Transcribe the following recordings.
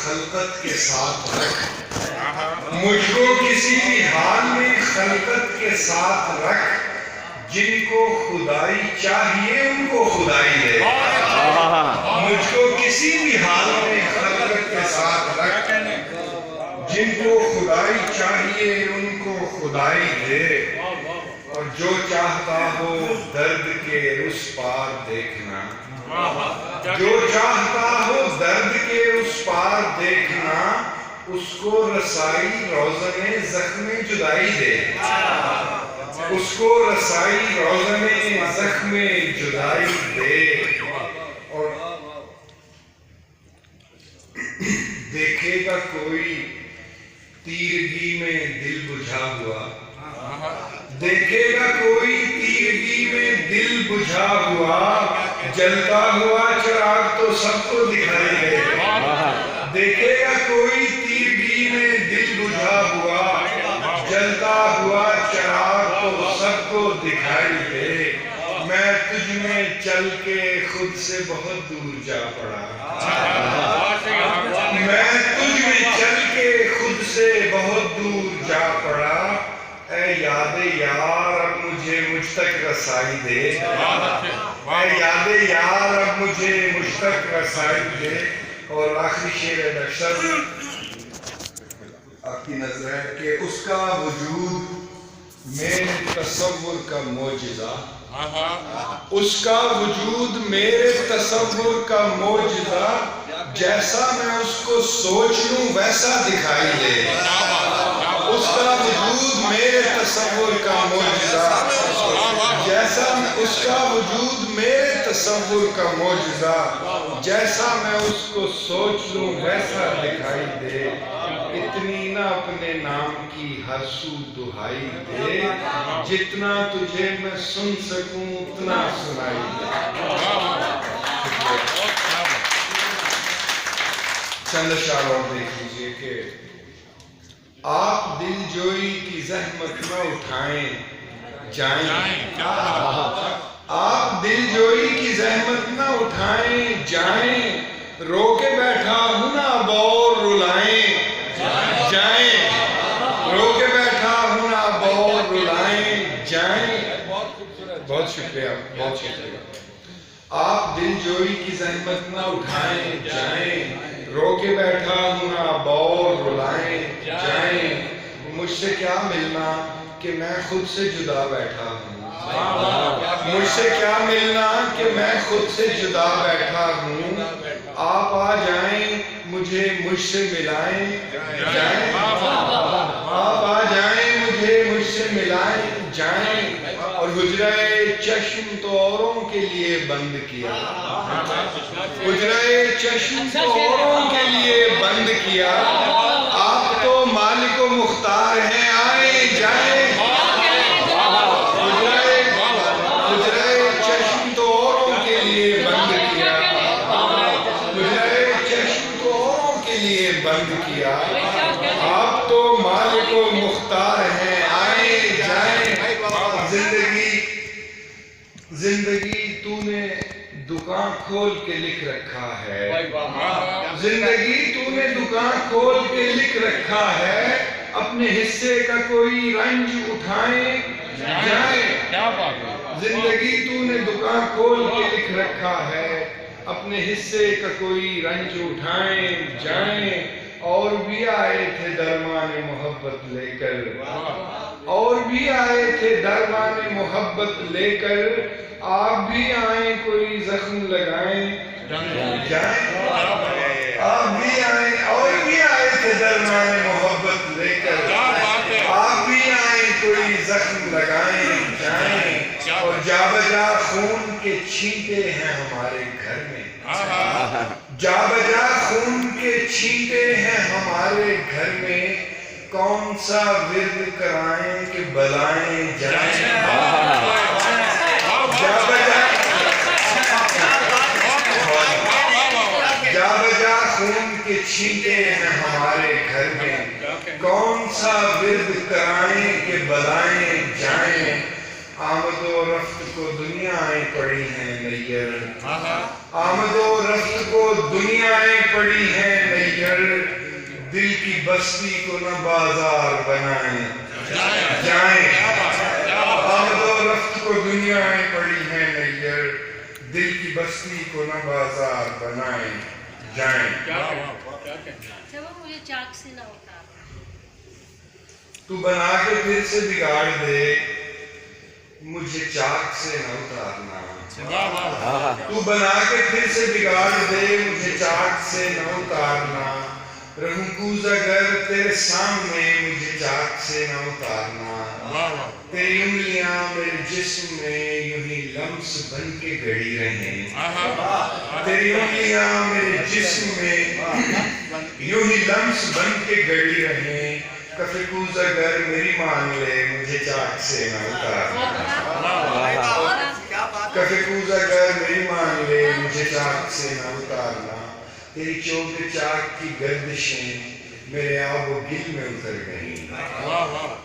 خلقت کے ساتھ رکھ، مجھ کو کسی بھی حال میں خلقت کے ساتھ رکھ، جن کو خدائی چاہیے ان کو خدائی دے۔ مجھ کو کسی بھی حال میں خلقت کے ساتھ رکھ، جن کو خدائی چاہیے ان کو خدائی دے، اور جو چاہتا ہو درد کے اس پار دیکھنا، جو چاہتا ہو درد کے اس پار دیکھنا، اس کو رسائی روزن زخم جدائی دے، اس کو رسائی روزن زخم جدائی دے۔ اور دیکھے گا کوئی تیرگی میں دل بجھا ہوا، دیکھے گا کوئی تیرگی میں دل بجھا ہوا، جلتا ہوا چراغ تو سب کو دکھائی دے۔ دیکھے گا کوئی تیرگی میں دل بجھا ہوا، جلتا ہوا چراغ تو سب کو دکھائی دے۔ میں تجھ میں چل کے خود سے بہت دور جا پڑا، میں تجھ میں چل کے خود سے بہت دور جا پڑا، اے یاد یار اب مجھے مجھ تک رسائی دے، اے یاد یار اب مجھے مجھ تک رسائی دے۔ اور آخری شعر ہے ڈاکٹر صاحب، آپ کی نظر ہے کہ اس کا وجود میرے تصور کا معجزہ، اس کا وجود میرے تصور کا معجزہ، جیسا میں اس کو سوچ لوں ویسا دکھائی دے۔ اس کا وجود میرے تصور کا معجزہ، جیسا اس کا وجود میرے تصور کا معجزہ، جیسا میں اس کو سوچ لوں ویسا دکھائی دے۔ اتنی نہ اپنے نام کی ہر سو دہائی دے، جتنا تجھے میں سن سکوں اتنا سنائی دے۔ چند اشعار اور دیکھ لیجئے کہ آپ دل جوئی کی زحمت نہ اٹھائیں جائیں، آپ دل جوئی کی زحمت نہ اٹھائیں جائیں، رو کے بیٹھا ہوں نا اب اور رلائیں جائیں، رو کے بیٹھا ہوں نا اب اور رلائیں جائیں۔ بہت شکریہ، بہت شکریہ۔ آپ دل جوئی کی زحمت نہ اٹھائیں جائیں، رو کے بیٹھا ہوں نا اب اور رلائیں جائیں، مجھ سے کیا ملنا کہ میں خود سے جدا بیٹھا ہوں، مجھ سے کیا ملنا کہ میں خود سے جدا بیٹھا ہوں، آپ آ جائیں مجھے مجھ سے ملائیں جائیں، آپ آ جائیں مجھے مجھ سے ملائیں جائیں۔ اور حجرہ چشم تو اوروں کے لیے بند کیا، حجرہ چشم تو اوروں کے لیے بند کیا، آپ تو مالک و مختار ہیں آئیں جائیں۔ حجرہ چشم تو اوروں کے لیے بند کیا، حجرہ چشم تو اوروں کے لیے بند کیا، آپ تو مالک و مختار ہیں آئیں جائیں۔ زندگی تو نے دکان کھول کے لکھ رکھا ہے، زندگی تو نے دکان کھول کے لکھ رکھا ہے، اپنے حصے کا کوئی رنج اٹھائیں جائیں۔ زندگی تو نے دکان کھول کے لکھ رکھا ہے، اپنے حصے کا کوئی رنج اٹھائیں جائیں۔ اور بھی آئے تھے درمان محبت لے کر، اور بھی آئے تھے درمان محبت لے کر، آپ بھی آئیں کوئی زخم لگائیں جائیں۔ آپ بھی آئیں، اور بھی آئے تھے درمان محبت لے کر، آپ بھی آئیں کوئی زخم لگائیں جائیں۔ اور جا بجا خون کے چھینٹے ہیں ہمارے گھر میں، جا بجا خون کے چھینٹے ہیں ہمارے گھر میں، کون سا ورد کرائیں کہ بلائیں جائیں۔ جا بجا خون کے چھینٹے ہیں ہمارے گھر میں، کون سا ورد کرائیں کہ بلائیں جائیں۔ آمد و رفت کو دنیایں پڑی ہیں نیر، آمد و رفت کو دنیایں پڑی ہیں نیر، دل کی بستی کو نہ بازار بنائیں جائیں آمد و رفت کو دنیایں پڑی ہیں نیر دل کی بستی کو نہ بازار بنائیں جائیں مجھے چاک سے نہ اتار تو بنا کے پھر سے بگاڑ دے مجھے چاک سے نہ اتارنا تو بنا کے پھر سے بگاڑ دے مجھے چاک سے نہ اتارنا رہوں کوزہ گر تیرے سامنے مجھے چاک سے نہ اتارنا تیری انگلیاں میرے جسم میں یوں ہی لمس بن کے گڑی رہیں تیری انگلیاں میرے جسم میں یوں ہی لمس بن کے گڑی رہیں کفِ کوزہ گر میری مان لے مجھے چاک سے نہ اتارنا کفِ کوزہ گر میری مان لے مجھے چاک سے نہ اتارنا تیری چوب چاک کی گردشیں میرے آب و گل میں اتر گئیں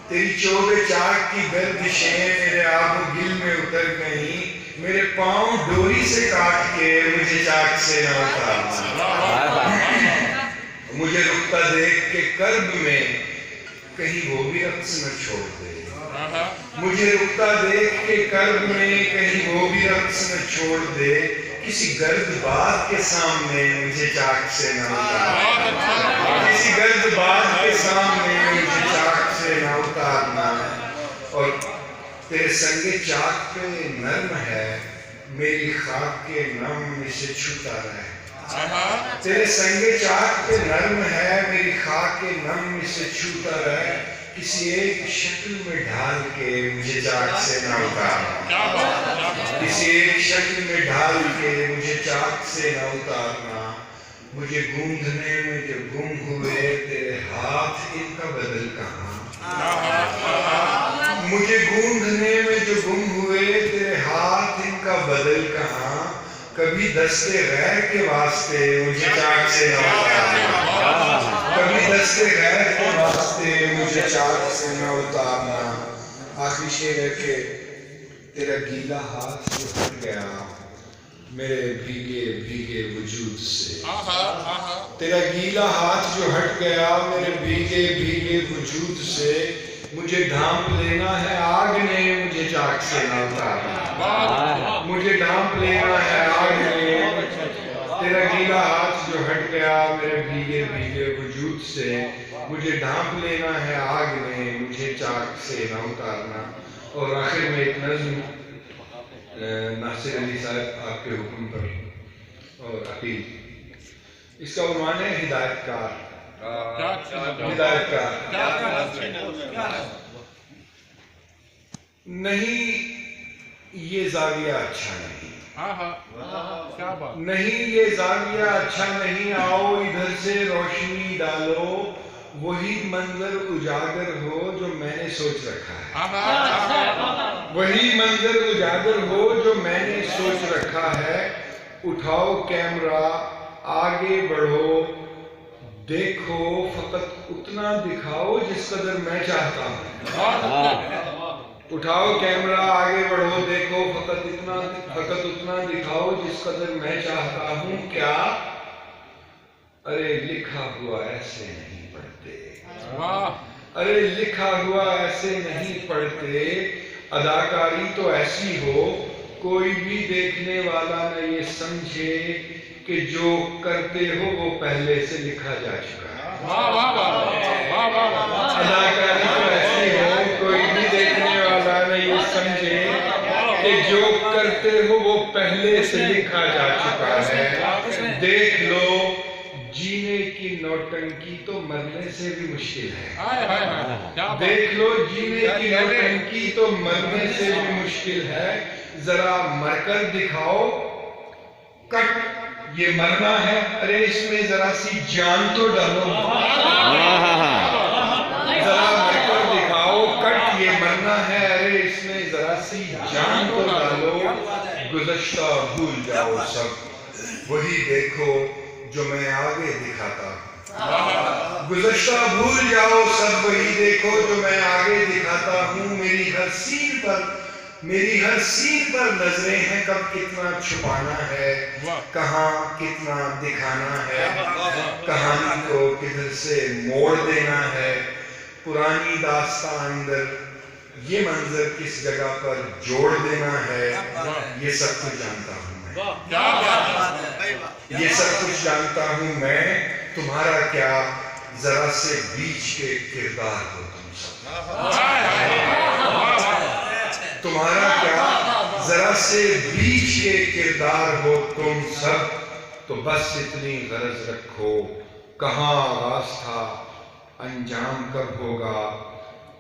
تیری چوب چاک کی گردشیں میرے آب و گل میں اتر گئیں میرے پاؤں ڈوری سے کاٹ کے مجھے چاک سے نہ اتارنا مجھے رکتا دیکھ کے کرب میں کہیں وہ بھی رقص نہ چھوڑ دے مجھے رکتا دیکھ کے کرب میں کہیں وہ بھی رقص نہ چھوڑ دے کسی گرد باد کے سامنے مجھے چاک سے نہ اتارنا کسی گرد باد کے سامنے مجھے چاک سے نہ اتارنا اور تیرے سنگ چاک پہ نرم ہے میری خاک کے نم میں سے چھوتا رہے تیرے سنگ چاک پہ نرم ہے میری خاک کے نم میں سے چھوتا رہے کسی ایک شکل میں ڈھال کے مجھے چاک سے نہ اتارنا کسی ایک شکل میں ڈھال کے مجھے چاک سے نہ اتارنا مجھے گونگھنے میں جو گم ہوئے تیرے ہاتھ ان کا بدل کہاں مجھے گونگھنے میں جو گم ہوئے تیرے ہاتھ ان کا بدل کہاں کبھی دست غیر کے واسطے مجھے چاک سے نہ اتارنا کبھی دست غیر کے واسطے مجھے چاک سے نہ اتارنا آخری شعر ہے کہ تیرا گیلا ہاتھ جو ہٹ گیا میرے بھیگے بھیگے وجود سے تیرا گیلا ہاتھ جو ہٹ گیا میرے بھیگے بھیگے وجود سے مجھے ڈھانپ لینا ہے آگ نے مجھے چاک سے نہ اتارنا مجھے ڈھانپ لینا ہے آگ نے تیرا گیلا ہاتھ جو ہٹ گیا میرے بھیگے بھیگے وجود سے مجھے ڈھانپ لینا ہے آگ نے مجھے چاک سے نہ اتارنا اور آخر میں ایک نظم ناصر علی صاحب آپ کے حکم پر اور عقیل اس کا عنوان ہے ہدایت کار نہیں یہ زاویہ اچھا نہیں نہیں یہ زاویہ اچھا نہیں آؤ ادھر سے روشنی ڈالو وہی منظر اجاگر ہو جو میں نے سوچ رکھا ہے وہی منظر اجاگر ہو جو میں نے سوچ رکھا ہے اٹھاؤ کیمرہ آگے بڑھو دیکھو فقط اتنا دکھاؤ جس قدر میں چاہتا ہوں اٹھاؤ کیمرہ آگے بڑھو دیکھو فقط اتنا دکھاؤ جس قدر میں چاہتا ہوں کیا ارے لکھا ہوا ایسے نہیں پڑھتے ارے لکھا ہوا ایسے نہیں پڑھتے اداکاری تو ایسی ہو کوئی بھی دیکھنے والا نہ یہ سمجھے کہ جو کرتے ہو وہ پہلے سے لکھا جا چکا ہے اداکاری تو ایسی ہو کوئی بھی دیکھنے والا نہ یہ سمجھے کہ جو کرتے ہو وہ پہلے سے لکھا جا چکا ہے دیکھ لو جینے کی نوٹنکی تو مرنے سے بھی مشکل ہے دیکھ لو جینے کی نوٹنکی تو مرنے سے بھی مشکل ہے ذرا مر کر دکھاؤ کٹ یہ مرنا ہے ارے اس میں ذرا سی جان تو ڈالو ذرا مر کر دکھاؤ کٹ یہ مرنا ہے ارے اس میں ذرا سی جان تو ڈالو گزشتہ بھول جاؤ سب وہی دیکھو جو میں آگے دکھاتا گزشتہ بھول جاؤ سب وہی دیکھو جو میں آگے دکھاتا ہوں میری ہر سین پر میری ہر سین پر نظریں ہیں، کب کتنا چھپانا ہے، کہاں کتنا دکھانا ہے، کہانی کو کدھر سے موڑ دینا ہے، پرانی داستان اندر یہ منظر کس جگہ پر جوڑ دینا ہے، یہ سب کچھ جانتا ہوں میں، یہ سب کچھ جانتا ہوں میں، تمہارا کیا ذرا سے بیچ کے کردار ہو تم سب، تمہارا کیا ذرا سے بیچ کے کردار ہو تم سب، تو بس اتنی غرض رکھو کہاں آغاز تھا انجام کب ہوگا،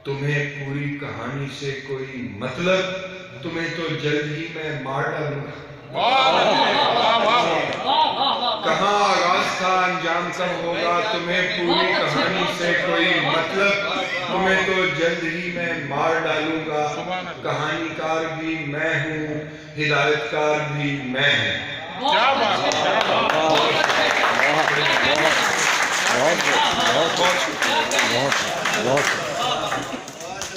تمہیں پوری کہانی سے کوئی مطلب، تمہیں تو جلد ہی میں مار ڈالوں گا، کہاں آغاز تھا انجام کب ہوگا، تمہیں پوری کہانی سے کوئی مطلب، تمہیں تو جلد ہی میں مار ڈالوں گا، کہانی کار بھی میں ہوں، ہدایت کار بھی میں ہوں۔ کیا بات ہے! بہت